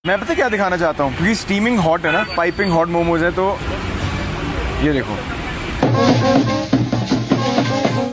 मैं पता क्या दिखाना चाहता हूँ, क्योंकि स्टीमिंग हॉट है ना, पाइपिंग हॉट मोमोज है, तो ये देखो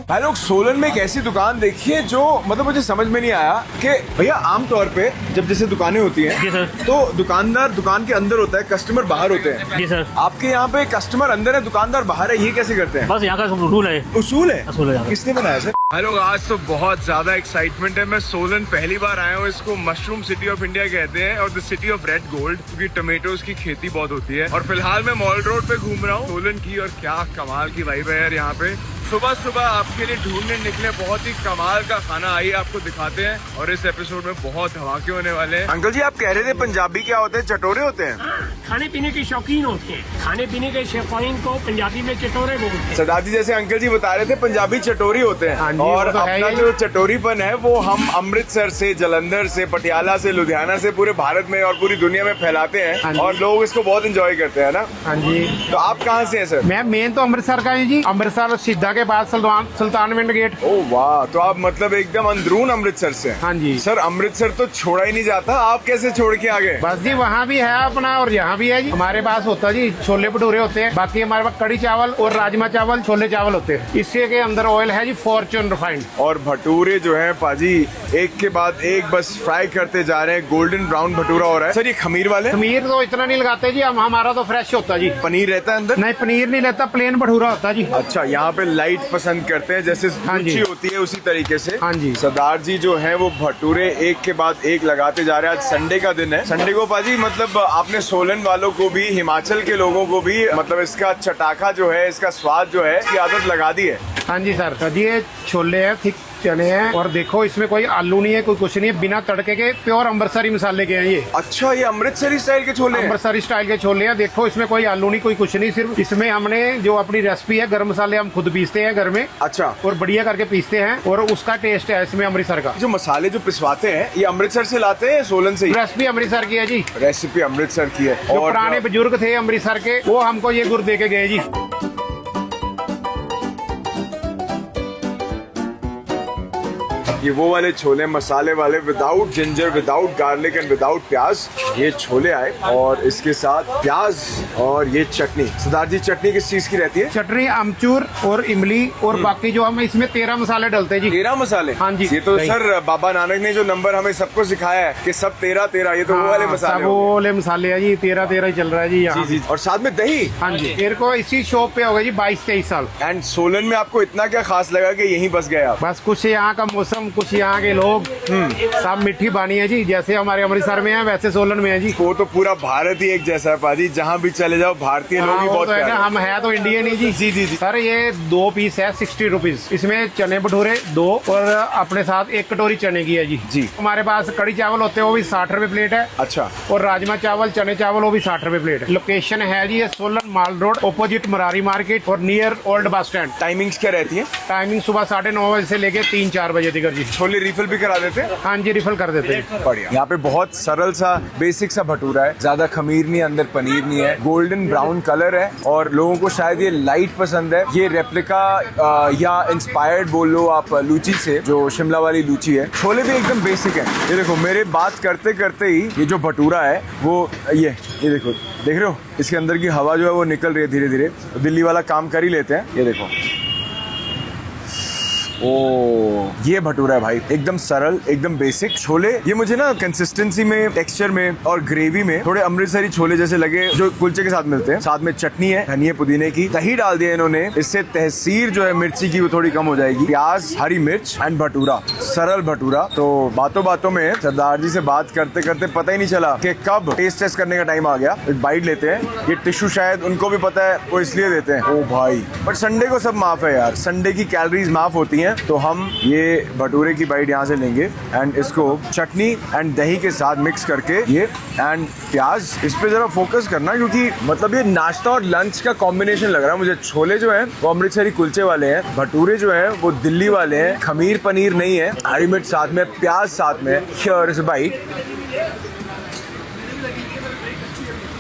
भाई लोग। सोलन में एक ऐसी दुकान देखी है जो मतलब मुझे समझ में नहीं आया कि भैया आमतौर पे जब जैसे दुकानें होती हैं जी सर, तो दुकानदार दुकान के अंदर होता है, कस्टमर बाहर होते हैं। जी सर। आपके यहाँ पे कस्टमर अंदर है, दुकानदार बाहर है, ये कैसे करते हैं? बस यहाँ का रूल है, उसूल है। असूल है यहाँ का। किसने बनाया सर? भाई लोग आज तो बहुत ज्यादा एक्साइटमेंट है। मैं सोलन पहली बार आया हूँ। इसको मशरूम सिटी ऑफ इंडिया कहते हैं और the city of red gold, क्योंकि टमेटोज की खेती बहुत होती है। और फिलहाल मैं मॉल रोड पे घूम रहा हूँ सोलन की, और क्या कमाल की वाइब है यार यहाँ पे। सुबह सुबह आपके लिए ढूंढने निकले बहुत ही कमाल का खाना, आइए आपको दिखाते हैं। और इस एपिसोड में बहुत धमाके होने वाले हैं। अंकल जी आप कह रहे थे पंजाबी क्या होते हैं? चटोरे होते हैं। खाने पीने के शौकीन होते हैं, खाने पीने के शौकीन को पंजाबी में चटोरे बोलते हैं। सरदार जी जैसे अंकल जी बता रहे थे पंजाबी चटोरी होते हैं, और तो अपना जो चटोरीपन है वो हम अमृतसर से, जलंधर से, पटियाला से, लुधियाना से पूरे भारत में और पूरी दुनिया में फैलाते हैं, और लोग इसको बहुत एंजॉय करते हैं ना। हाँ जी। तो आप कहाँ से हैं सर? मैं मेन तो अमृतसर का ही जी, अमृतसर सिद्धा के बाद सुल्तानविंड गेट। ओह वाह, तो आप मतलब एकदम अंदरून अमृतसर से? हाँ जी। सर अमृतसर तो छोड़ा ही नहीं जाता, आप कैसे छोड़ के आ गए? बस जी वहाँ भी है अपना और यहाँ भी है जी। हमारे पास होता जी छोले भटूरे होते हैं, बाकी हमारे पास कड़ी चावल और राजमा चावल, छोले चावल होते हैं। इससे के अंदर ऑयल है जी फॉर्चून रिफाइंड। और भटूरे जो है पाजी एक के बाद एक बस फ्राई करते जा रहे हैं, गोल्डन ब्राउन भटूरा हो रहा है। सर ये खमीर वाले? खमीर तो इतना नहीं लगाते जी, हमारा तो फ्रेश होता जी। पनीर रहता है अंदर? नहीं पनीर नहीं रहता, प्लेन भटूरा होता जी। अच्छा, यहाँ पे लाइट पसंद करते हैं, जैसे हाँ जी। रुचि होती है उसी तरीके से। हाँ जी। सरदार जी जो है वो भटूरे एक के बाद एक लगाते जा रहे हैं। आज संडे का दिन है। संडे को पाजी मतलब आपने सोलन वालों को भी, हिमाचल के लोगों को भी मतलब इसका चटाखा जो है, इसका स्वाद जो है, इसकी आदत लगा दी है। हाँ जी सर, ये छोले हैं, थिक चने हैं, और देखो इसमें कोई आलू नहीं है, कोई कुछ नहीं है, बिना तड़के के प्योर अमृतसरी मसाले के हैं ये। अच्छा, ये अमृतसरी स्टाइल के छोले हैं? अमृतसरी स्टाइल के छोले हैं। देखो इसमें कोई आलू नहीं, कोई कुछ नहीं, सिर्फ इसमें हमने जो अपनी रेसिपी है, गरम मसाले हम खुद पीसते हैं घर में। अच्छा। और बढ़िया करके पीसते हैं, और उसका टेस्ट है इसमें अमृतसर का। जो मसाले जो पिसवाते हैं ये अमृतसर से लाते हैं, सोलन से? रेसिपी अमृतसर की है जी। रेसिपी अमृतसर की है। जो पुराने बुजुर्ग थे अमृतसर के, वो हमको ये गुड़ दे के गए जी। ये वो वाले छोले मसाले वाले, without ginger, without garlic and without प्याज, ये छोले आए, और इसके साथ प्याज और ये चटनी। सरदार जी चटनी किस चीज की रहती है? चटनी अमचूर और इमली, और बाकी जो हम इसमें 13 मसाले डलते हैं जी। 13 मसाले? हाँ जी। ये तो सर बाबा नानक ने जो नंबर हमें सबको सिखाया है कि सब 13-13, ये तो वो वाले मसाले। वो वाले मसाले है जी, 13-13 चल रहा है जी यहाँ। जी। और साथ में दही? हाँ जी। मेरे को इसी शॉप पे हो गया जी 22-23 साल। एंड सोलन में आपको इतना क्या खास लगा कि यहीं बस गए आप? बस कुछ यहाँ का मौसम, कुछ यहाँ के लोग, सब मीठी बानी है जी। जैसे हमारे अमृतसर में है वैसे सोलन में है जी। वो तो पूरा भारत ही एक जैसा है पाजी, जहाँ भी चले जाओ भारतीय लोग ही बहुत तो है प्यारे ना, हैं। हम है तो इंडियन ही जी। जी। सर ये 2 पीस है 60 रुपीज। इसमें चने भटूरे 2 और अपने साथ 1 कटोरी चने की है जी। हमारे पास कड़ी चावल होते हैं, वो भी 60 रुपए प्लेट है। अच्छा। और राजमा चावल, चने चावल, वो भी 60 रुपए प्लेट है। लोकेशन है जी ये सोलन माल रोड, ऑपोजिट मरारी मार्केट और near old bus stand. Timings क्या रहती है? टाइमिंग सुबह 9:30 बजे से लेके 3-4 बजे तक जी। छोले रिफिल भी करा देते हैं? हाँ जी, रिफिल कर देते हैं। बढ़िया। यहाँ पे बहुत सरल सा बेसिक सा भटूरा है, ज्यादा खमीर नहीं, अंदर पनीर नहीं है, गोल्डन ब्राउन कलर है, और लोगों को शायद ये लाइट पसंद है। ये रेप्लिका या इंस्पायर्ड बोल लो आप लूची से, जो शिमला वाली लूची है। छोले भी एकदम बेसिक है। ये देखो मेरे बात करते करते ही ये जो भटूरा है वो ये देखो, देख रहे हो इसके अंदर की हवा जो है वो निकल रही है धीरे धीरे। तो दिल्ली वाला काम कर ही लेते हैं। ये देखो, ओ ये भटूरा है भाई, एकदम सरल, एकदम बेसिक छोले। ये मुझे ना कंसिस्टेंसी में, टेक्सचर में और ग्रेवी में थोड़े अमृतसरी छोले जैसे लगे, जो कुलचे के साथ मिलते हैं। साथ में चटनी है धनिया पुदीने की, दही डाल दिया इन्होंने, इससे तहसीर जो है मिर्ची की वो थोड़ी कम हो जाएगी, प्याज, हरी मिर्च एंड भटूरा, सरल भटूरा। तो बातों बातों में सरदार जी से बात करते करते पता ही नहीं चला कि कब टेस्ट करने का टाइम आ गया। एक बाइट लेते हैं। ये टिश्यू शायद उनको भी पता है, वो इसलिए देते हैं। ओ भाई, बट संडे को सब माफ है यार, संडे की कैलोरीज माफ होती है। तो हम ये भटूरे की बाइट यहाँ से लेंगे एंड इसको चटनी एंड दही के साथ मिक्स करके, ये एंड प्याज, इस पे जरा फोकस करना, क्योंकि मतलब ये नाश्ता और लंच का कॉम्बिनेशन लग रहा है मुझे। छोले जो हैं वो अमृतसरी कुलचे वाले हैं, भटूरे जो हैं वो दिल्ली वाले हैं, खमीर पनीर नहीं है, हरी मिर्च साथ में, प्याज साथ में। Here is a bite.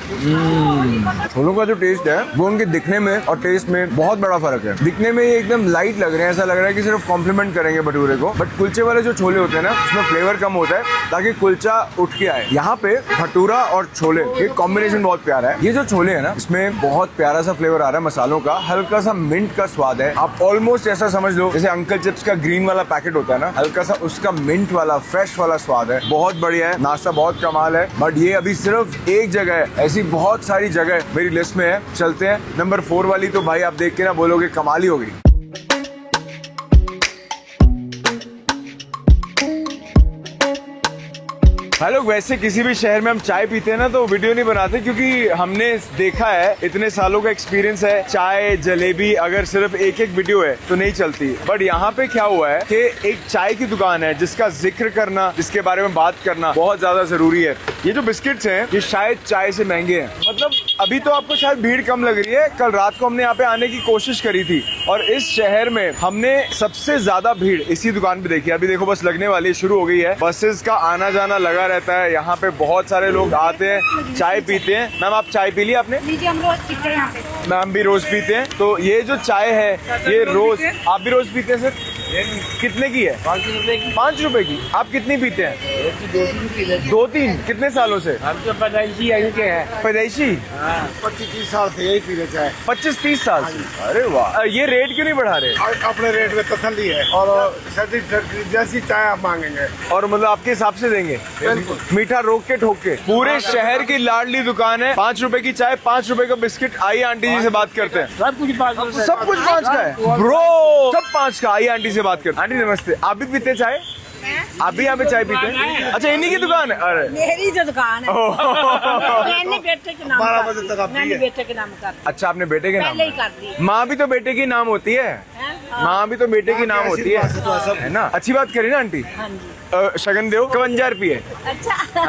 छोलों का जो टेस्ट है वो उनके दिखने में और टेस्ट में बहुत बड़ा फर्क है। दिखने में ये एकदम लाइट लग रहे हैं, ऐसा लग रहा है कि सिर्फ कॉम्प्लीमेंट करेंगे भटूरे को, बट कुलचे वाले जो छोले होते हैं ना उसमें फ्लेवर कम होता है ताकि कुलचा उठ के आए। यहाँ पे भटूरा और छोले ये कॉम्बिनेशन बहुत प्यारा है। ये जो छोले है ना इसमें बहुत प्यारा सा फ्लेवर आ रहा है मसालों का, हल्का सा मिंट का स्वाद है। आप ऑलमोस्ट ऐसा समझ लो जैसे अंकल चिप्स का ग्रीन वाला पैकेट होता है ना, हल्का सा उसका मिंट वाला फ्रेश वाला स्वाद है। बहुत बढ़िया है, नाश्ता बहुत कमाल है। बट ये अभी सिर्फ एक जगह है, ऐसी बहुत सारी जगह मेरी लिस्ट में है। चलते हैं नंबर 4 वाली, तो भाई आप देख के ना बोलोगे कमाल ही होगी। हेलो, वैसे किसी भी शहर में हम चाय पीते हैं ना तो वीडियो नहीं बनाते, क्योंकि हमने देखा है, इतने सालों का एक्सपीरियंस है, चाय जलेबी अगर सिर्फ एक एक वीडियो है तो नहीं चलती। बट यहाँ पे क्या हुआ है कि एक चाय की दुकान है जिसका जिक्र करना, जिसके बारे में बात करना बहुत ज्यादा जरूरी है। ये जो बिस्किट्स हैं ये शायद चाय से महंगे हैं। मतलब अभी तो आपको शायद भीड़ कम लग रही है, कल रात को हमने यहाँ पे आने की कोशिश करी थी और इस शहर में हमने सबसे ज्यादा भीड़ इसी दुकान पे देखी। अभी देखो बस लगने वाली शुरू हो गई है, बसेस का आना जाना लगा रहता है। यहाँ पे बहुत सारे लोग आते हैं, चाय पीते हैं। मैम आप चाय पी ली आपने? हम रोज पीते हैं यहाँ पे। मैम भी रोज पीते हैं। तो ये जो चाय है ये रोज, आप भी रोज पीते हैं सर? कितने की है? 5 रुपए की। आप कितनी पीते हैं? 2-3। कितने सालों से? हम तो पैदाइशी यहीं के हैं। पैदाइशी? 25-30 साल से यही पीने चाहे। 25-30 साल से? अरे वाह, ये रेट क्यों नहीं बढ़ा रहे? अपने रेट में तसल्ली है और सर्दी जैसी चाय आप मांगेंगे और मतलब आपके हिसाब से देंगे? मीठा रोक के ठोक के। पूरे शहर की लाडली दुकान है, 5 रुपए की चाय, 5 रुपए का बिस्किट। आइए आंटी जी से बात करते हैं। सब कुछ सब कुछ 5 का है ब्रो, सब 5 का। आइए आंटी से बात करते हैं। आंटी नमस्ते, आप भी पीते हैं चाय? आप भी यहाँ पे चाय पीते हैं? अच्छा, इन्हीं की दुकान है? अरे मेरी जो दुकान है मैंने बेटे के नाम 12 बजे तक आप मैंने पिए। बेटे के नाम कर दी। अच्छा, आपने बेटे के नाम? पहले ही कर दी। माँ भी तो बेटे की नाम होती है, माँ भी तो बेटे की नाम होती है ना। अच्छी बात करी ना आंटी। हाँ जी। शगन देव 51 रुपये। अच्छा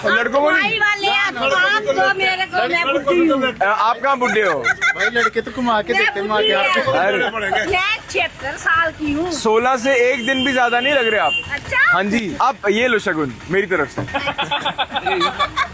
लड़कों को नहीं? भाई वाले आप तो मेरे को, मैं बुढ़ी हूँ। आप कहाँ बुढ़े हो? भाई लड़के तो घुमा के देखते हैं, माँ के हाथ पे। अरे मैं 76 साल की हूँ। 16 से एक दिन भी ज्यादा नहीं लग रहे आप। अच्छा हाँ जी, आप ये लो शगुन मेरी तरफ से।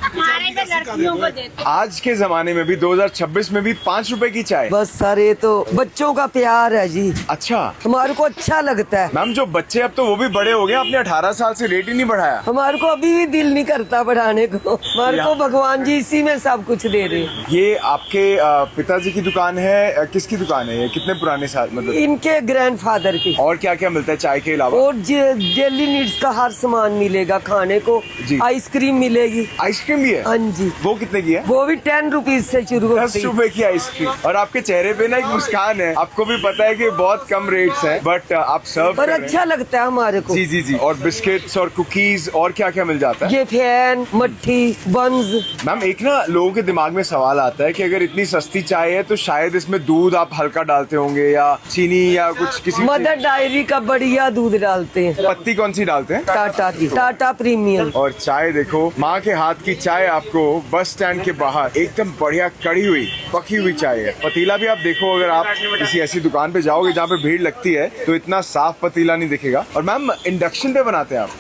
हमारे तो लड़कियों को देते। आज के जमाने में भी 2026 में भी 5 रुपए की चाय? बस सर ये तो बच्चों का प्यार है जी, अच्छा हमारे को अच्छा लगता है। मैम, जो बच्चे अब तो वो भी बड़े हो गए, आपने 18 साल से रेट ही नहीं बढ़ाया। हमारे को अभी भी दिल नहीं करता बढ़ाने को, हमारे को भगवान जी इसी में सब कुछ दे रहे हैं। ये आपके पिताजी की दुकान है? किसकी दुकान है ये? कितने पुराने साल मतलब? इनके ग्रैंडफादर की। और क्या क्या मिलता है चाय के अलावा? और डेली नीड्स का हर सामान मिलेगा खाने को। जी। आइसक्रीम मिलेगी। आइसक्रीम भी है? हाँ जी, वो कितने की है? वो भी 10 रुपीज से शुरू 10 होती है। रुपए की आइसक्रीम। और आपके चेहरे पे ना एक मुस्कान है, आपको भी पता है कि बहुत कम रेट्स हैं, बट आप सर्व पर कर रहे हैं। अच्छा लगता है हमारे को। जी जी जी। और बिस्किट्स और कुकीज और क्या क्या मिल जाता है? ये फैन, मट्ठी, बंस। मैम, एक ना लोगों के दिमाग में सवाल आता है कि अगर इतनी सस्ती चाय है तो शायद इसमें दूध आप हल्का डालते होंगे या चीनी या कुछ किसी मदर डायरी का बढ़िया दूध डालते हैं। पत्ती कौन सी डालते हैं? टाटा की, टाटा प्रीमियम। और चाय देखो, माँ के हाथ की चाय आपको बस स्टैंड के बाहर एकदम बढ़िया कड़ी हुई पकी हुई चाय है। पतीला भी आप देखो, अगर आप किसी ऐसी दुकान पे जाओगे जहाँ पे भीड़ लगती है तो इतना साफ पतीला नहीं दिखेगा। और मैम, इंडक्शन पे बनाते हैं आप?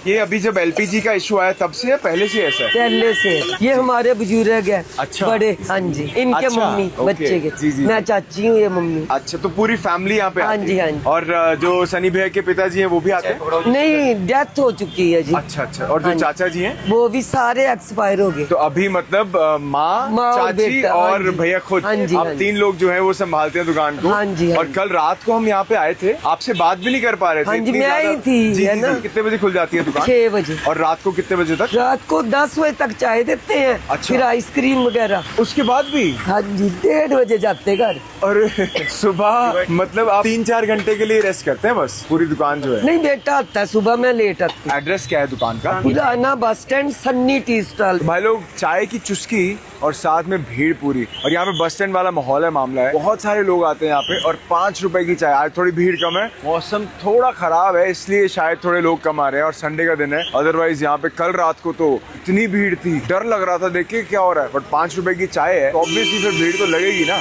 ये अभी जब एलपीजी का इशू आया तब से या पहले से ऐसा है? पहले से। ये हमारे बुजुर्ग है। अच्छा। बड़े। हाँ जी, इनके अच्छा, मम्मी ओके। बच्चे के। जी, जी। मैं चाची हूँ, ये मम्मी। अच्छा, तो पूरी फैमिली यहाँ पे हाँ आती जी, है? हाँ जी। और जो सनी भैया के पिताजी हैं वो भी आते हैं? नहीं, डेथ हो चुकी है जी। अच्छा अच्छा। और जो हाँ जी। चाचा जी हैं? वो भी सारे एक्सपायर हो गए। तो अभी मतलब माँ, माँ और चाची बेटा, हाँ और जी। भैया खुद, हाँ जी, आप हाँ जी। 3 लोग जो हैं वो संभालते हैं दुकान को। हाँ जी, हाँ और जी। कल रात को हम यहाँ पे आए थे, आपसे बात भी नहीं कर पा रहे थे। हाँ जी, इतनी मैं ज्यादा- आई थी, जी, है जी, ना? जी। कितने बजे खुल जाती है दुकान? 6 बजे। और रात को कितने बजे तक? रात को 10 बजे तक चाय देते हैं। अच्छा। फिर आइसक्रीम वगैरह। उसके बाद भी? हाँ जी, 1:30 बजे जाते घर। अरे सुबह मतलब आप 3-4 घंटे के लिए रेस्ट करते हैं बस? पूरी दुकान जो है। नहीं, बेटा आता है सुबह, मैं लेट आती हूँ। एड्रेस क्या है दुकान का? पुराना bus stand, Sunny tea stall. भाई लोग, चाय की चुस्की और साथ में भीड़ पूरी। और यहाँ पे बस स्टैंड वाला माहौल है, मामला है, बहुत सारे लोग आते हैं यहाँ पे। और 5 रुपए की चाय। आज थोड़ी भीड़ कम है, मौसम थोड़ा खराब है इसलिए शायद थोड़े लोग कम आ रहे हैं, और संडे का दिन है। अदरवाइज यहाँ पे कल रात को तो इतनी भीड़ थी, डर लग रहा था देख के क्या हो रहा है। बट 5 रुपए की चाय है तो ऑब्वियसली फिर भीड़ तो लगेगी ना।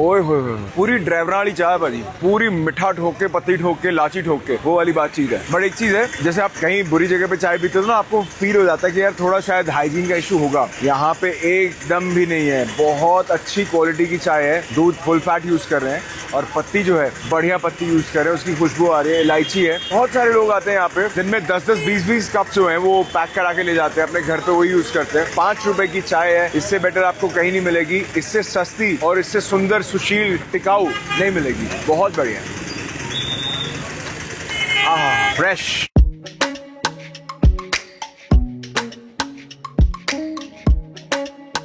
ओए होए होए, पूरी ड्राइवर वाली चाय भाजी, पूरी मिठा ठोक के, पत्ती ठोक के, लाची ठोक के, वो वाली बातचीत है। बट एक चीज है, जैसे आप कहीं बुरी जगह पे चाय पीते हो ना, आपको फील हो जाता है कि यार थोड़ा शायद हाइजीन का इशू होगा। यहाँ पे एकदम भी नहीं है, बहुत अच्छी क्वालिटी की चाय है। दूध फुल फैट यूज कर रहे हैं और पत्ती जो है बढ़िया पत्ती यूज कर रहे हैं, उसकी खुशबू आ रही है, इलायची है। बहुत सारे लोग आते हैं यहाँ पे, जिनमें 10-10, 20-20 कप जो है वो पैक करा के ले जाते हैं अपने घर पे, वही यूज करते हैं। 5 रुपए की चाय है, इससे बेटर आपको कहीं नहीं मिलेगी, इससे सस्ती और इससे सुंदर, सुशील, टिकाऊ नहीं मिलेगी। बहुत बढ़िया, फ्रेश।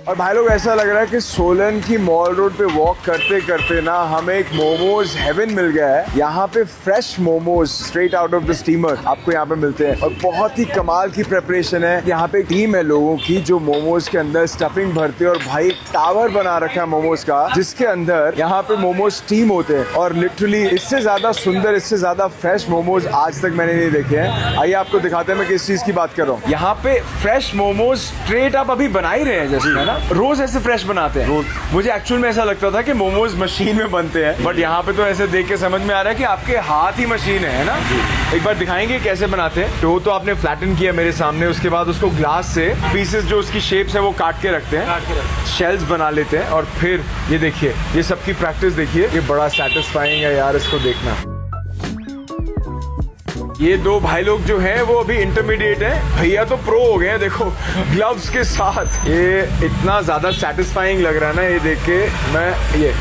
और भाई लोग ऐसा लग रहा है कि सोलन की मॉल रोड पे वॉक करते करते ना हमें एक मोमोज हेवन मिल गया है। यहाँ पे fresh momos straight out of the steamer आपको यहाँ पे मिलते हैं और बहुत ही कमाल की प्रेपरेशन है। यहाँ पे एक टीम है लोगों की जो मोमोज के अंदर स्टफिंग भरते हैं और भाई टावर बना रखा है मोमोज का, जिसके अंदर यहाँ पे मोमोज स्टीम होते हैं। और लिटरली इससे ज्यादा सुंदर, इससे ज्यादा फ्रेश मोमोज आज तक मैंने नहीं देखे हैं। आइए आपको दिखाते हैं मैं किस चीज की बात कर रहा हूँ। यहाँ पे फ्रेश मोमोज स्ट्रेट आप अभी बना ही रहे हैं जैसे, है ना? रोज ऐसे फ्रेश बनाते हैं। रोज मुझे एक्चुअल में ऐसा लगता था कि मोमोज मशीन में बनते हैं, बट यहाँ पे तो ऐसे देख के समझ में आ रहा है कि आपके हाथ ही मशीन है ना? एक बार दिखाएंगे कैसे बनाते हैं। तो आपने फ्लैटन किया मेरे सामने, उसके बाद उसको ग्लास से पीसेस जो उसकी शेप्स है वो काट के रखते हैं, शेल्स बना लेते हैं और फिर ये देखिए, ये सबकी प्रैक्टिस देखिए, ये बड़ा सेटिस्फाइंग है यार इसको देखना। ये दो भाई लोग जो हैं वो अभी इंटरमीडिएट हैं, भैया तो प्रो हो गए हैं, देखो ग्लव्स के साथ। ये इतना ज्यादा सेटिस्फाइंग लग रहा है ना ये देख के। मैं ये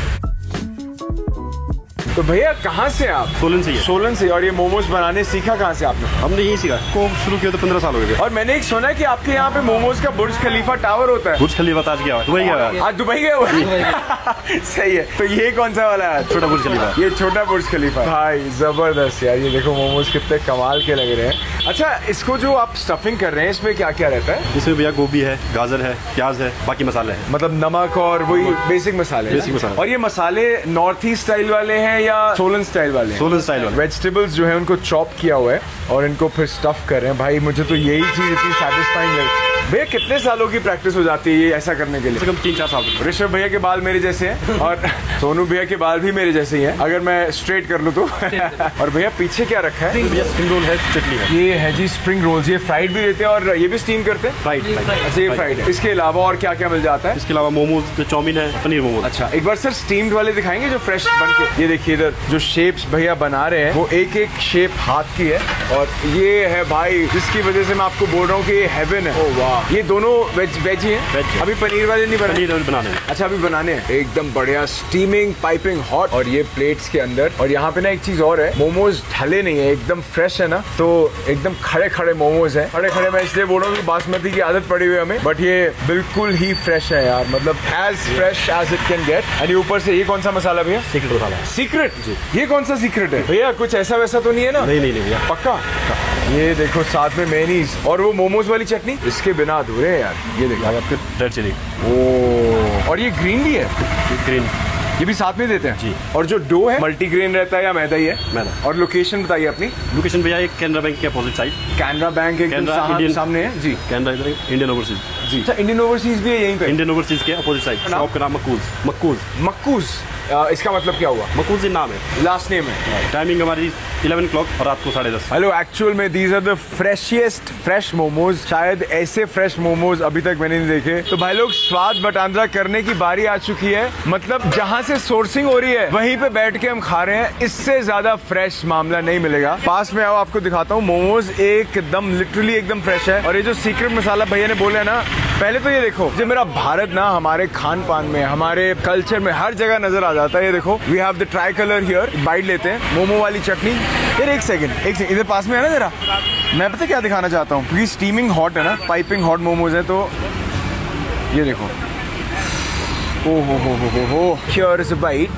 तो भैया कहाँ से आप? सोलन से। सोलन से। और ये मोमोज बनाने सीखा कहाँ से आपने? हमने यही सीखा, को शुरू किया तो 15 साल हो गए। और मैंने एक सुना है कि आपके यहाँ पे मोमोज का बुर्ज खलीफा टावर होता है। बुर्ज खलीफा आज गया, दुबई गया। आज दुबई गया हुआ सही है। तो ये कौन सा वाला है? छोटा बुर्ज खलीफा। ये छोटा बुर्ज खलीफा। भाई जबरदस्त यार, ये देखो मोमोज कितने कमाल के लग रहे हैं। अच्छा, इसको जो आप स्टफिंग कर रहे हैं इसमें क्या क्या रहता है? इसमें भैया गोभी है, गाजर है, प्याज है, बाकी मसाले हैं। मतलब नमक और वही बेसिक मसाले। बेसिक मसाले। और ये मसाले नॉर्थ ईस्ट स्टाइल वाले हैं या सोलन स्टाइल वाले? सोलन स्टाइल वाले। वेजिटेबल्स जो है उनको चॉप किया हुआ है और इनको फिर स्टफ कर रहे हैं। भाई मुझे तो यही चीज इतनी सेटिस्फाइंग लगी। भैया कितने सालों की प्रैक्टिस हो जाती है ये ऐसा करने के लिए? कम 3-4 साल। ऋषभ भैया के बाल मेरे जैसे हैं और सोनू भैया के बाल भी मेरे जैसे ही हैं, अगर मैं स्ट्रेट कर लूँ तो। और भैया पीछे क्या रखा है? भैया स्प्रिंग रोल है, चटनी है। ये है जी स्प्रिंग रोल्स। ये फ्राइड भी देते हैं और ये भी स्टीम करते हैं? फ्राइड। अच्छा, ये फ्राइड है। इसके अलावा और क्या क्या मिल जाता है? इसके अलावा मोमोज, चाउमीन है, पनीर मोमोज। अच्छा, एक बार सर स्टीम्ड वाले दिखाएंगे जो फ्रेश बन के। ये देखिए इधर जो शेप्स भैया बना रहे हैं वो एक एक शेप हाथ की है और ये है भाई जिसकी वजह से मैं आपको बोल रहा हूँ कि ये हेवन है। ओह वाह। ये दोनों वेज ही हैं? वेज। अभी पनीर वाले नहीं पनीर बनाने हैं। अच्छा, अभी बनाने हैं। एकदम बढ़िया स्टीमिंग, पाइपिंग हॉट और ये प्लेट्स के अंदर। और यहाँ पे ना एक चीज और है, मोमोज ढले नहीं है, एकदम फ्रेश है ना, तो एकदम खड़े खड़े मोमोज है। खड़े खड़े मैं इसलिए बोल रहा हूँ कि बासमती की आदत पड़ी हुई है हमें, बट ये बिल्कुल ही फ्रेश है यार, मतलब as fresh as it can get. And ऊपर से ये कौन सा मसाला भैया? सीक्रेट मसाला। सीक्रेट जी? ये कौन सा सीक्रेट है भैया? कुछ ऐसा वैसा तो नहीं है ना? नहीं भैया, पक्का। ये देखो साथ में मेयोनीज और वो मोमोज वाली चटनी, इसके बिना अधूरे हैं यार। ये देखो आपके रेड चिली। ओ, और ये ग्रीन भी है? ग्रीन ये भी साथ में देते हैं जी। और जो डो है मल्टीग्रेन रहता है या मैदा ही है? मैदा। और लोकेशन बताइए अपनी। लोकेशन भैया एक कैनरा बैंक के अपोजिट साइड। कैनरा बैंक एकदम सामने है जी। कैनरा इधर इंडियन ओवरसीज जी। अच्छा, इंडियन ओवरसीज भी है यहीं पे? इंडियन ओवरसीज के अपोजिट साइड। शॉप का नाम मक्कूज। मक्कूज, इसका मतलब क्या हुआ? मक्कूज नाम है, लास्ट नेम है। टाइमिंग हमारी 11 o'clock और रात को 10:30। हेलो, एक्चुअल में these are the freshest fresh momos. शायद ऐसे फ्रेश मोमोज अभी तक मैंने नहीं देखे। तो भाई लोग स्वाद बटांदरा करने की बारी आ चुकी है। मतलब जहाँ से सोर्सिंग हो रही है वहीं पे बैठ के हम खा रहे हैं। इससे ज्यादा फ्रेश मामला नहीं मिलेगा। पास में आओ, आपको दिखाता हूँ। मोमोज एकदम लिटरली एकदम फ्रेश है। और ये जो सीक्रेट मसाला भैया ने बोला है ना, पहले तो ये देखो, जो मेरा भारत ना हमारे खान पान में, हमारे कल्चर में हर जगह नजर आ जाता है। ये देखो, we have the tricolour here. Bite लेते हैं मोमो वाली चटनी। यार एक सेकंड इधर पास में है ना जरा, मैं पता क्या दिखाना चाहता हूँ, क्योंकि स्टीमिंग हॉट है ना, पाइपिंग हॉट मोमोज है। तो ये देखो, ओ हो, हियर इज अ बाइट।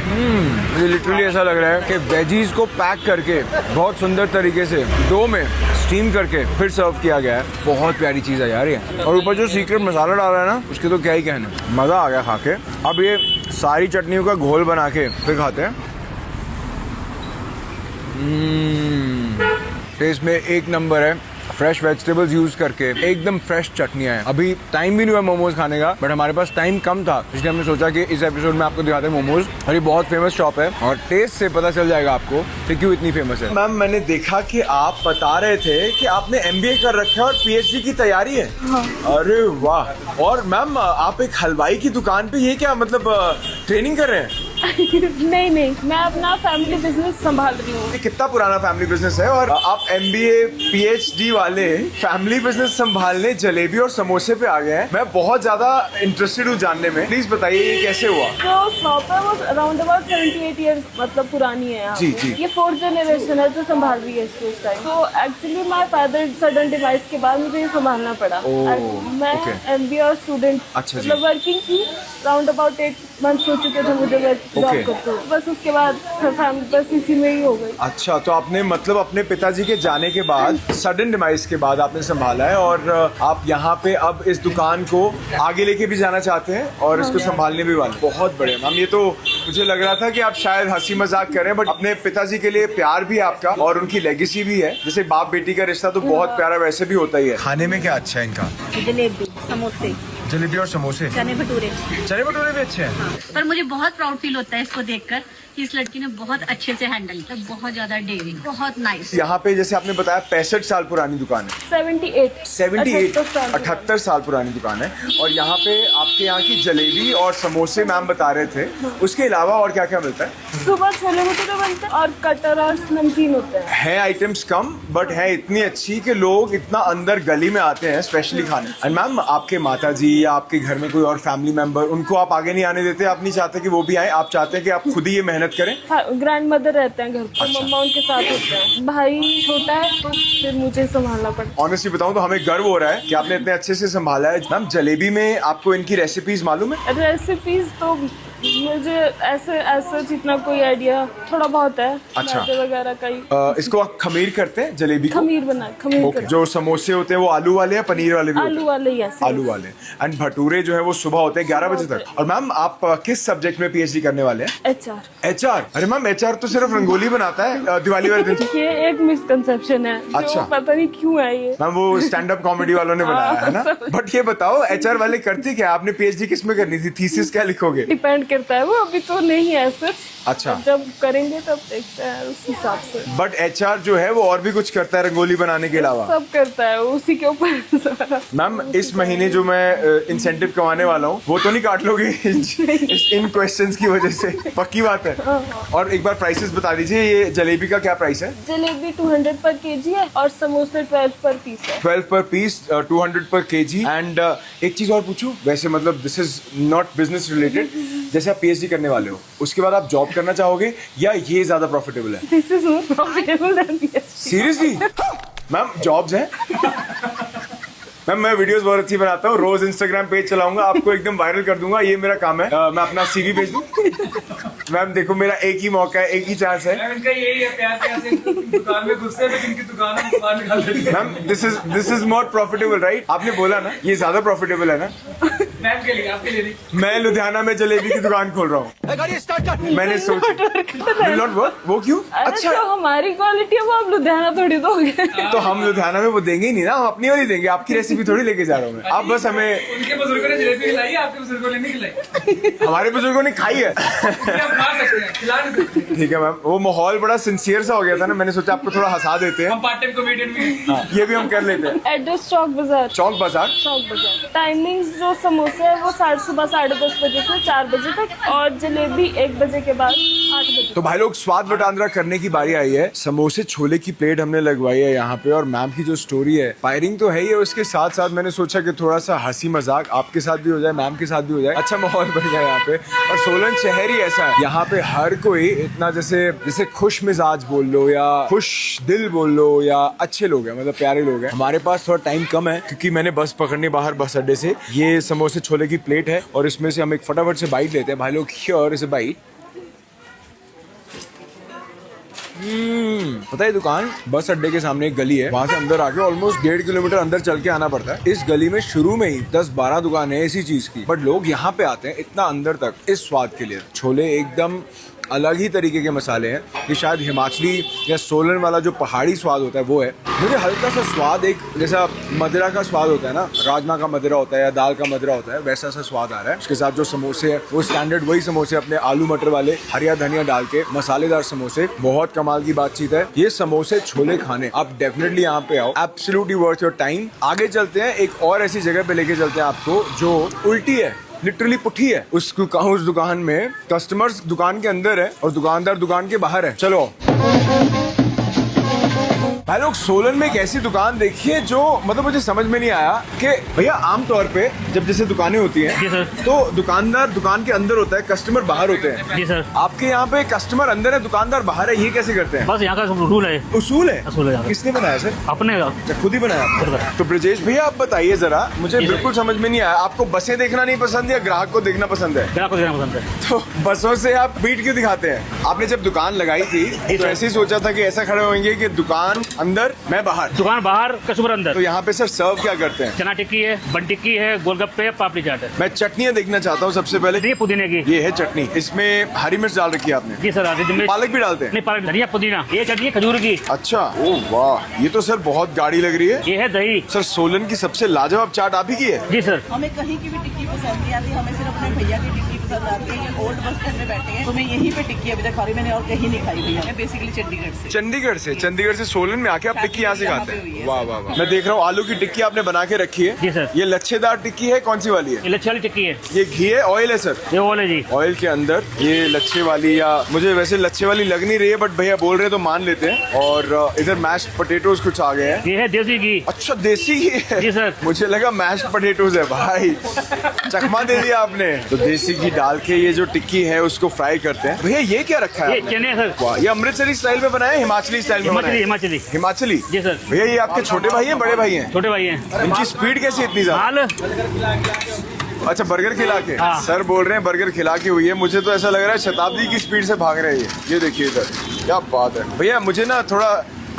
मुझे लिटरली ऐसा लग रहा है कि वेजीज को पैक करके बहुत सुंदर तरीके से डो में स्टीम करके फिर सर्व किया गया है। बहुत प्यारी चीज़ है यार ये। और ऊपर जो सीक्रेट मसाला डाला है ना, उसके तो क्या ही कहना, मज़ा आ गया खा के। अब ये सारी चटनियों का घोल बना के फिर खाते हैं। टेस्ट में एक नंबर है, फ्रेश वेजिटेबल्स यूज करके एकदम फ्रेश चटनियाँ हैं। अभी टाइम भी नहीं हुआ मोमोज खाने का, बट हमारे पास टाइम कम था, इसलिए हमने सोचा कि इस एपिसोड में आपको दिखाते हैं मोमोज। और ये बहुत फेमस शॉप है और टेस्ट से पता चल जाएगा आपको कि क्यों इतनी फेमस है। मैम, मैंने देखा कि आप बता रहे थे कि आपने MBA कर रखा है और PhD की तैयारी है। हाँ। अरे वाह। और मैम, आप एक हलवाई की दुकान पे ये क्या मतलब ट्रेनिंग कर रहे हैं? नहीं, मैं अपना फैमिली बिजनेस संभाल रही हूँ। ये कितना पुराना फैमिली बिजनेस है और आप MBA PhD वाले फैमिली बिजनेस संभालने जलेबी और समोसे पे आ गए हैं। मैं बहुत ज्यादा इंटरेस्टेड हूँ जानने में, प्लीज बताइए ये कैसे हुआ? जो शॉप है वो अराउंड अबाउट 78 ईयर्स मतलब पुरानी है यहाँ जी, पे। जी। ये 4th जनरेशन है जो संभाल रही है इसको इस टाइम। तो actually my father sudden device के बाद मुझे ये संभालना पड़ा। मैं okay. MBA और स्टूडेंट अच्छा जी। मतलब वर्किंग थी, अराउंड अबाउट 8 मंथ्स हो चुके थे मुझे जॉब Okay. करते हुए। बस उसके बाद फैमिली बस इसी में ही हो गई। अच्छा, तो आपने मतलब अपने पिताजी के जाने के बाद सडन डिमाइस के बाद आपने संभाला है और आप यहाँ पे अब इस दुकान को आगे लेके भी जाना चाहते हैं और इसको संभालने भी वाले। बहुत बढ़िया मैम। ये तो मुझे लग रहा था कि आप शायद हंसी मजाक करें, बट अपने पिताजी के लिए प्यार भी है आपका और उनकी लेगेसी भी है। जैसे बाप बेटी का रिश्ता तो बहुत प्यारा वैसे भी होता ही है। खाने में क्या अच्छा है इनका? जलेबी, समोसे, जलेबी और समोसे, चने भटूरे। चने भटूरे भी अच्छे हैं। हाँ। पर मुझे बहुत प्राउड फील होता है इसको देखकर कि इस लड़की ने बहुत अच्छे से हैंडल किया, बहुत ज्यादा डेयरिंग, बहुत नाइस। यहाँ पे जैसे आपने बताया 65 साल पुरानी दुकान है। 78 साल पुरानी दुकान है। और यहाँ पे आपके यहाँ की जलेबी और समोसे मैम बता रहे थे, उसके अलावा और क्या क्या मिलता है? सुबह छोले भटूरे बनते हैं और कटर और नमकीन होते हैं। है आइटम्स कम बट है इतनी अच्छी कि लोग इतना अंदर गली में आते हैं स्पेशली खाने। एंड मैम, आपके माता जी या आपके घर में कोई और फैमिली मेंबर, उनको आप आगे नहीं आने देते? आप नहीं चाहते कि वो भी आए, आप चाहते हैं कि आप खुद ही ये मेहनत करें? ग्रैंड मदर रहते हैं घर पे। अच्छा। मम्मा उनके साथ होते हैं। भाई छोटा है तो फिर मुझे संभालना पड़ता ऑनेस्टली बताऊं तो हमें गर्व हो रहा है कि आपने इतने अच्छे से संभाला है। मैम, जलेबी में आपको इनकी रेसिपीज मालूम है? है। रेसिपीज तो मुझे ऐसे जितना कोई आइडिया थोड़ा बहुत है। अच्छा। मैदे वगैरह का ही। इसको आप खमीर करते हैं जलेबी को? खमीर Okay. करते हैं। जो समोसे होते हैं वो आलू वाले या पनीर वाले भी होते हैं? आलू वाले ही ऐसे। आलू वाले। एंड भटूरे जो है वो सुबह होते हैं 11 बजे तक। और मैम, आप किस सब्जेक्ट में PhD करने वाले हैं? HR। अरे मैम, HR तो सिर्फ रंगोली बनाता है दिवाली वाले दिन। ये एक मिसकंसेप्शन है। अच्छा। पता नहीं क्यों है ये। मैम, वो स्टैंड अप कॉमेडी वालों ने बनाया है ना। बट ये बताओ, HR वाले करते क्या? आपने PhD किस में करनी थी? थीसिस क्या लिखोगे? डिपेंड करता है, वो अभी तो नहीं है सच। अच्छा। जब करेंगे तब देखते हैं उस हिसाब से। बट HR जो है वो और भी कुछ करता है रंगोली बनाने के अलावा? सब करता है उसी के ऊपर। मैम, इस महीने जो मैं इंसेंटिव कमाने वाला हूँ वो तो नहीं काट लोगे इन क्वेश्चंस की वजह से? पक्की बात है। और एक बार प्राइसेस बता दीजिए, ये जलेबी का क्या प्राइस है? जलेबी 200 पर केजी है और समोसे 12 पर पीस है। 12 पर पीस, 200 पर केजी। एंड एक चीज और पूछूं, वैसे मतलब this is not business related, जैसे आप PhD करने वाले हो उसके बाद आप जॉब करना चाहोगे या ये ज्यादा प्रॉफिटेबल है? This is more profitable than PhD। Seriously? Ma'am, jobs हैं? मैम, मैं वीडियोस बहुत अच्छी बनाता हूँ, रोज इंस्टाग्राम पेज चलाऊंगा, आपको एकदम वायरल कर दूंगा, ये मेरा काम है। मैं अपना CV भेज दूं? मैम देखो, मेरा एक ही मौका है, एक ही चांस है। इनका यही है, प्यार प्यार से दुकान में घुसते हैं, जिनकी दुकान है बाहर निकाल देते हैं। Ma'am, this is more profitable right? आपने बोला ना ये ज्यादा प्रॉफिटेबल है ना? मैम के लिए, आपके लिए नहीं। मैं लुधियाना में जलेबी की दुकान खोल रहा हूँ। मैंने सोचा वो क्यों? अच्छा, तो हमारी क्वालिटी है वो आप लुधियाना थोड़ी दोगे। तो हम लुधियाना में वो देंगे ही नहीं ना, हम अपनी वाली देंगे। आपकी रेसिपी थोड़ी लेके जा रहा हूँ मैं। आप बस हमें, उनके बुजुर्गों ने जलेबी खिलाई, आपके बुजुर्गों ने नहीं खिलाई। हमारे बुजुर्गों ने खाई है। आप खा सकते हैं, खिला नहीं सकते। ठीक है मैम, वो माहौल बड़ा सिंसियर सा हो गया था ना, मैंने सोचा आपको थोड़ा हंसा देते हैं। हम पार्ट टाइम कॉमेडियन भी हैं। हाँ, ये भी हम कर लेते हैं। एड्रेस चौक बाजार। चौक बाजार। टाइमिंग्स जो समोसे है वो सुबह 10:30 बजे से 4 बजे तक और जलेबी 1 बजे के बाद 8 बजे। तो भाई लोग, स्वाद बटांद्रा करने की बारी आई है। समोसे छोले की प्लेट हमने लगवाई है यहाँ पे और मैम की जो स्टोरी है, फायरिंग तो है ही है, उसके साथ साथ मैंने सोचा कि थोड़ा सा हंसी मजाक आपके साथ भी हो जाए, मैम के साथ भी हो जाए, अच्छा माहौल बन जाए यहाँ पे। और सोलन शहर ही ऐसा है, यहाँ पे हर कोई इतना जैसे खुश मिजाज बोल लो या खुश दिल बोल लो या अच्छे लोग हैं, मतलब प्यारे लोग हैं। हमारे पास थोड़ा टाइम कम है क्योंकि मैंने बस पकड़नी बाहर बस अड्डे से। ये समोसे छोले की प्लेट है और इसमें से हम एक फटाफट से बाइट लेते हैं भाई लोग। श्योर इसे बाइट। पता है, दुकान बस अड्डे के सामने एक गली है, वहाँ से अंदर आके ऑलमोस्ट 1.5 किलोमीटर अंदर चल के आना पड़ता है। इस गली में शुरू में ही 10-12 दुकान है इसी चीज की, बट लोग यहाँ पे आते हैं इतना अंदर तक इस स्वाद के लिए। छोले एकदम अलग ही तरीके के मसाले हैं। ये शायद हिमाचली या सोलन वाला जो पहाड़ी स्वाद होता है वो है। मुझे हल्का सा स्वाद एक जैसा मदिरा का स्वाद होता है ना, राजमा का मदिरा होता है या दाल का मदिरा होता है, वैसा सा स्वाद आ रहा है। उसके साथ जो समोसे है वो स्टैंडर्ड वही समोसे अपने आलू मटर वाले, हरिया धनिया डाल के मसालेदार समोसे, बहुत कमाल की बातचीत है। ये समोसे छोले खाने आप डेफिनेटली यहाँ पे आओ, एब्सोल्युटली वर्थ योर टाइम। आगे चलते हैं, एक और ऐसी जगह पे लेके चलते हैं आपको जो उल्टी है, लिटरली पुठी है। उस दुकान में कस्टमर्स दुकान के अंदर है और दुकानदार दुकान के बाहर है। चलो भाई लोग, सोलन में एक ऐसी दुकान देखी है जो मतलब मुझे समझ में नहीं आया कि भैया आमतौर पे जब जैसे दुकानें होती हैं जी सर, तो दुकानदार दुकान के अंदर होता है, कस्टमर बाहर होते हैं। जी सर। आपके यहाँ पे कस्टमर अंदर है, दुकानदार बाहर है, ये कैसे करते हैं? बस यहाँ का रूल है। उसूल है? उसूल है यहाँ का। किसने बनाया सर? अपने अच्छा, खुद ही बनाया खुद आपने? बनाया। तो ब्रजेश भैया आप बताइए जरा, मुझे जी सर। बिल्कुल समझ में नहीं आया, आपको बसें देखना नहीं पसंद या ग्राहक को देखना पसंद है? ग्राहक को देना पसंद है। तो बसों से आप बीट क्यों दिखाते हैं? आपने जब दुकान लगाई थी तो ऐसे ही सोचा था कि ऐसा खड़े होंगे कि दुकान अंदर मैं बाहर, दुकान बाहर कस्टमर अंदर। तो यहाँ पे सर सर्व क्या करते हैं? चना टिक्की है, बन टिक्की है, गोलगप्पे है, पापड़ी चाट है। मैं चटनियाँ देखना चाहता हूँ सबसे पहले। ये पुदीने की, ये है चटनी, इसमें हरी मिर्च डाल रखी है आपने? जी सर। पालक भी डालते हैं? नहीं, पालक धनिया पुदीना। ये चटनी है खजूर की। अच्छा, ओह वाह, ये तो सर बहुत गाढ़ी लग रही है। ये है दही। सर सोलन की सबसे लाजवाब चाट आप ही की है? जी सर। हमें कहीं की भी टिक्की पसंद नहीं आती, हमें सिर्फ अपने भैया की टिक्की पसंद आती है। ये ओल्ड बस स्टैंड में बैठे हैं तो मैं यहीं पे टिक्की अभी तक खा रही, मैंने और कहीं नहीं खाई भैया। मैं बेसिकली चंडीगढ़ से चंडीगढ़ से सोलन में आके आप टिक्की यहाँ से खाते हैं? वाह वाह वाह। मैं देख रहा हूँ आलू की टिक्की आपने बना के रखी है। जी सर। ये लच्छेदार टिक्की है, कौन सी वाली है? ये लच्छे वाली टिक्की है। ये घी है, ऑयल है सर? ये ऑयल है जी। ऑयल के अंदर ये लच्छे वाली, या मुझे वैसे लच्छे वाली लग नहीं रही है बट भैया बोल रहे हैं तो मान लेते हैं। और इधर मैश्ड पोटैटोज कुछ आ गए हैं। ये है देसी घी। अच्छा, देसी घी है? जी सर। मुझे लगा मैश्ड पोटैटोज है भाई, चकमा दे दिया आपने। तो देसी घी डाल के ये जो टिक्की है उसको फ्राई करते हैं। भैया ये क्या रखा है ये आपने? चने सर। वाह, ये अमृतसरी स्टाइल में बनाया है, हिमाचली स्टाइल में बनाया है? हिमाचली। हिमाचली? जी सर। भैया ये आपके छोटे भाई हैं बड़े भाई हैं? छोटे भाई हैं। इनकी स्पीड कैसी इतनी ज्यादा? हाल अच्छा, बर्गर खिला के? हाँ। सर बोल रहे हैं बर्गर खिला के हुई है, मुझे तो ऐसा लग रहा है शताब्दी की स्पीड से भाग रहे हैं ये देखिए इधर, क्या बात है। भैया मुझे ना थोड़ा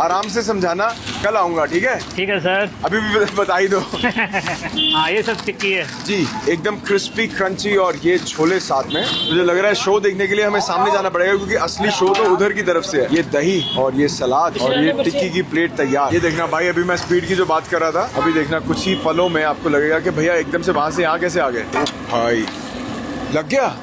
आराम से समझाना, कल आऊंगा, ठीक है? ठीक है सर। अभी भी बता ही दो। हाँ, ये सब टिक्की है जी, एकदम क्रिस्पी क्रंची और ये छोले साथ में। मुझे लग रहा है शो देखने के लिए हमें सामने जाना पड़ेगा क्योंकि असली शो तो उधर की तरफ से है। ये दही और ये सलाद और ये टिक्की की प्लेट तैयार। ये देखना भाई, अभी मैं स्पीड की जो बात कर रहा था, अभी देखना कुछ ही पलों में आपको लगेगा कि भैया एकदम से वहां से यहाँ कैसे आ गए। भाई लग गया,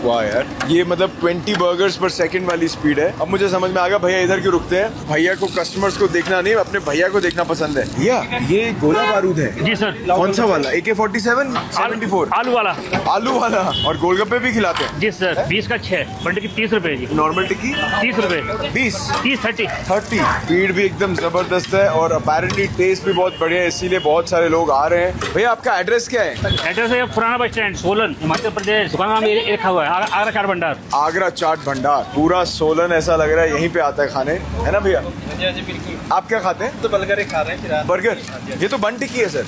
वाह यार, ये मतलब 20 बर्गर्स पर सेकंड वाली स्पीड है। अब मुझे समझ में आ गया भैया इधर क्यों रुकते हैं। भैया को कस्टमर्स को देखना नहीं, अपने भैया को देखना पसंद है। भैया ये गोला बारूद है? जी सर। कौन सा वाला? AK-47 74? आलू वाला। आलू वाला। और गोलगप्पे भी खिलाते हैं? जी सर। 20 का 6, बन टिक्की 30 रुपए जी। नॉर्मल टिक्की 30 रुपए। 20? 30 30। स्पीड भी एकदम जबरदस्त है और अपेरेंटली टेस्ट भी बहुत बढ़िया है, इसीलिए बहुत सारे लोग आ रहे हैं। भैया आपका एड्रेस क्या है? एड्रेस है पुराना बस स्टैंड, सोलन, हिमाचल प्रदेश। दुकान नाम लिखा हुआ है आगरा चाट भंडार। आगरा चाट भंडार। पूरा सोलन ऐसा लग रहा है यहीं पे आता है खाने, है ना भैया? जी बिल्कुल। आप क्या खाते हैं? तो बर्गर ही खा रहे हैं फिर। बर्गर? ये तो बन टिक्की है सर।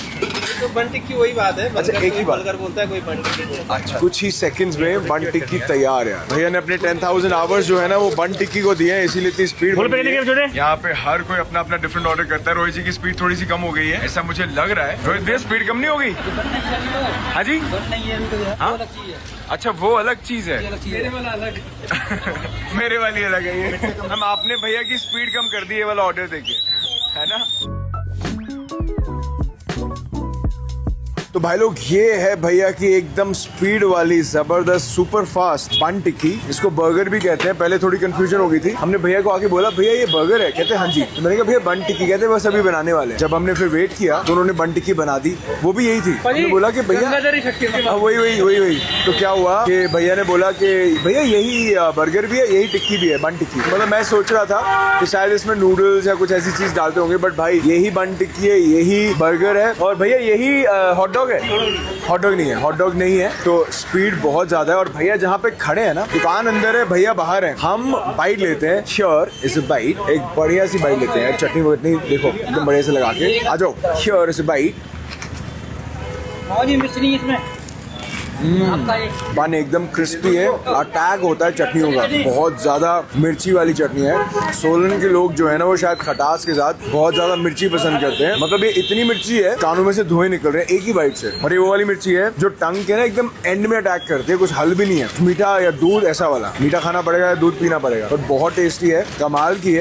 तो बन टिक्की वही बात है। अच्छा, एक ही बात। बर्गर बोलता है, कोई बन टिक्की बोलता है। अच्छा, कुछ ही सेकंड्स में बन टिक्की तैयार है। भैया ने अपने 10,000 आवर्स जो है ना वो बन टिक्की को दिए हैं, इसीलिए इतनी स्पीड। यहाँ पे हर कोई अपना अपना डिफरेंट ऑर्डर करता है। रोहित जी की स्पीड थोड़ी सी कम हो गई है, ऐसा मुझे लग रहा है। रोहित भैया स्पीड कम नहीं हो गई? हाँ जी, हाँ? अच्छा, वो अलग चीज है। मेरे वाला अलग। मेरे वाली अलग है ये। हम आपने भैया की स्पीड कम कर दी है वाला ऑर्डर देके, है ना? तो भाई लोग, ये है भैया की एकदम स्पीड वाली जबरदस्त सुपर फास्ट बन टिक्की, इसको बर्गर भी कहते हैं। पहले थोड़ी कंफ्यूजन हो गई थी, हमने भैया को आके बोला भैया ये बर्गर है? कहते हाँ जी। तो मैंने कहा भैया बन टिक्की, कहते बस अभी बनाने वाले। जब हमने फिर वेट किया तो उन्होंने बन टिक्की बना दी, वो भी यही थी। हमने बोला कि भैया वही तो क्या हुआ कि भैया ने बोला कि भैया यही बर्गर भी है, यही टिक्की भी है, बन टिक्की। मतलब मैं सोच रहा था कि शायद इसमें नूडल्स या कुछ ऐसी चीज डालते होंगे, बट भाई यही बन टिक्की है, यही बर्गर है। और भैया यही हॉट डॉग है? हॉट डॉग नहीं है, हॉट डॉग नहीं है। तो स्पीड बहुत ज्यादा है और भैया जहाँ पे खड़े हैं ना, दुकान अंदर है, भैया बाहर है। हम बाइट लेते हैं, श्योर इज अ बाइट, एक बढ़िया सी बाइट लेते हैं। चटनी वटनी देखो एकदम बढ़िया से लगा के आ जाओ, श्योर इज अ बाइट। मिर्च नहीं इसमें। पान एकदम क्रिस्पी है, अटैक होता है चटनियों का, बहुत ज्यादा मिर्ची वाली चटनी है। सोलन के लोग जो है ना वो शायद खटास के साथ बहुत ज्यादा मिर्ची पसंद करते हैं, मतलब ये इतनी मिर्ची है कानों में से धुएं निकल रहे हैं एक ही बाइट से। और ये वो वाली मिर्ची है जो टंग के ना एकदम एंड में अटैक करती है, कुछ हल भी नहीं है। मीठा या दूध ऐसा वाला, मीठा खाना पड़ेगा या दूध पीना पड़ेगा, पर बहुत टेस्टी है, कमाल की है।